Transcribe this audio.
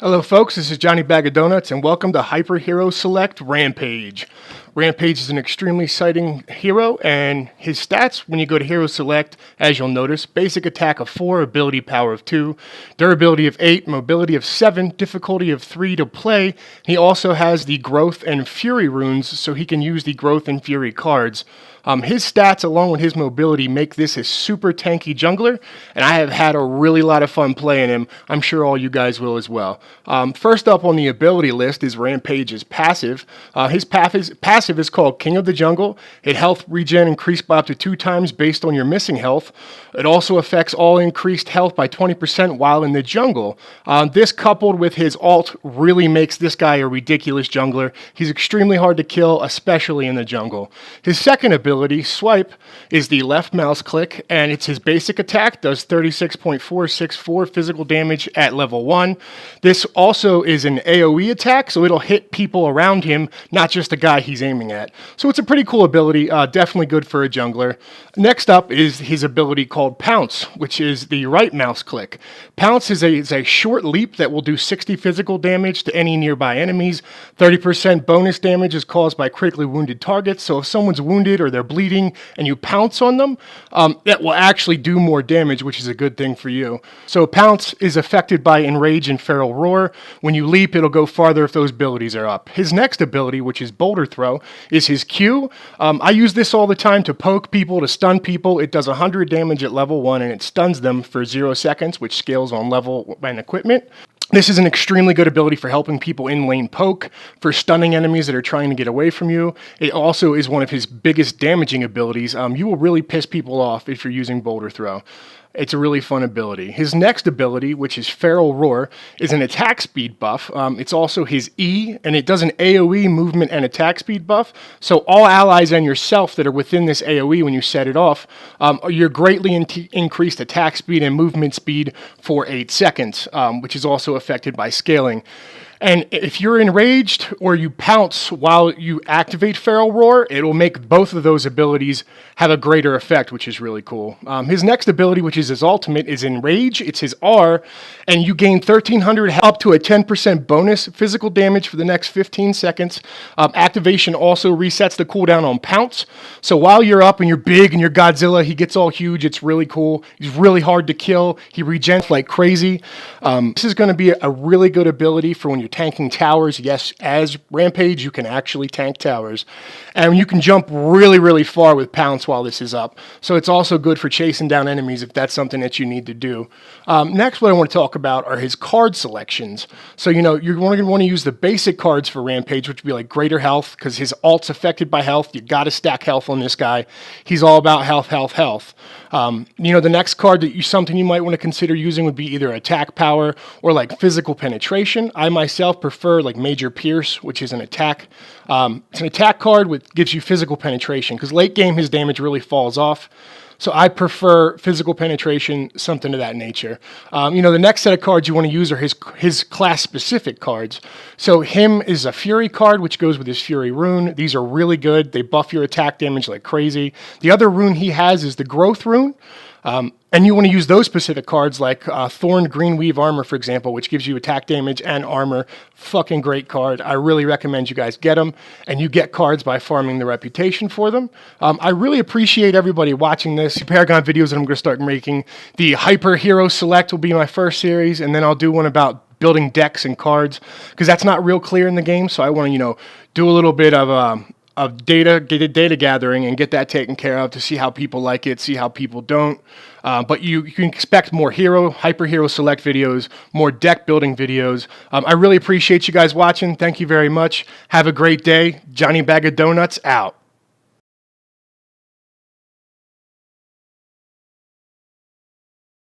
Hello folks, this is Johnny Bag of Donuts and welcome to Hyper Hero Select Rampage. Rampage is an extremely exciting hero and his stats when you go to Hero Select, as you'll notice, basic attack of 4, ability power of 2, durability of 8, mobility of 7, difficulty of 3 to play. He also has the growth and fury runes so he can use the growth and fury cards. His stats along with his mobility make this a super tanky jungler, and I have had a really lot of fun playing him. I'm sure all you guys will as well. First up on the ability list is Rampage's passive. His passive is called King of the Jungle. It health regen increased by up to 2 times based on your missing health. It also affects all increased health by 20% while in the jungle. This coupled with his ult really makes this guy a ridiculous jungler. He's extremely hard to kill, especially in the jungle. His second ability, Swipe, is the left mouse click, and it's his basic attack, does 36.464 physical damage at level 1. This also is an AoE attack, so it'll hit people around him, not just the guy he's aiming at. So it's a pretty cool ability, definitely good for a jungler. Next up is his ability called Pounce, which is the right mouse click. Pounce is a short leap that will do 60 physical damage to any nearby enemies. 30% bonus damage is caused by critically wounded targets, so if someone's wounded or they're bleeding and you pounce on them, that will actually do more damage, which is a good thing for you. So Pounce is affected by Enrage and Feral Roar. When you leap, it'll go farther if those abilities are up. His next ability, which is Boulder Throw, is his Q. I use this all the time to poke people, to stun people. It does 100 damage at level 1 and it stuns them for 0 seconds, which scales on level and equipment. This is an extremely good ability for helping people in lane poke, for stunning enemies that are trying to get away from you. It also is one of his biggest damaging abilities. You will really piss people off if you're using Boulder Throw. It's a really fun ability. His next ability, which is Feral Roar, is an attack speed buff. It's also his E, and it does an AoE movement and attack speed buff. So all allies and yourself that are within this AoE when you set it off, you're greatly increased attack speed and movement speed for 8 seconds, which is also affected by scaling. And if you're enraged or you pounce while you activate Feral Roar, it'll make both of those abilities have a greater effect, which is really cool. His next ability, which is his ultimate, is Enrage. It's his R, and you gain 1,300 up to a 10% bonus physical damage for the next 15 seconds. Activation also resets the cooldown on Pounce. So while you're up and you're big and you're Godzilla, he gets all huge. It's really cool. He's really hard to kill. He regens like crazy. This is going to be a really good ability for when you're tanking towers. Yes, as Rampage, you can actually tank towers. And you can jump really, really far with Pounce while this is up. So it's also good for chasing down enemies if that's something that you need to do. Next, what I want to talk about are his card selections. So, you're going to want to use the basic cards for Rampage, which would be like greater health, because his ult's affected by health. You got to stack health on this guy. He's all about health, health, health. The next card something you might want to consider using would be either attack power or like physical penetration. I myself prefer like Major Pierce, which is an attack. It's an attack card which gives you physical penetration because late game his damage really falls off. So I prefer physical penetration, something of that nature. The next set of cards you want to use are his class-specific cards. So him is a Fury card, which goes with his Fury rune. These are really good. They buff your attack damage like crazy. The other rune he has is the Growth rune. And you want to use those specific cards like Thorn Greenweave Armor, for example, which gives you attack damage and armor. Fucking great card. I really recommend you guys get them. And you get cards by farming the reputation for them. I really appreciate everybody watching this. The Paragon videos that I'm going to start making. The Hyper Hero Select will be my first series. And then I'll do one about building decks and cards. Because that's not real clear in the game. So I want to, do a little bit of data gathering and get that taken care of to see how people like it, see how people don't. But you can expect more Hyper Hero Select videos, more deck building videos. I really appreciate you guys watching. Thank you very much. Have a great day. Johnny Bag of Donuts out.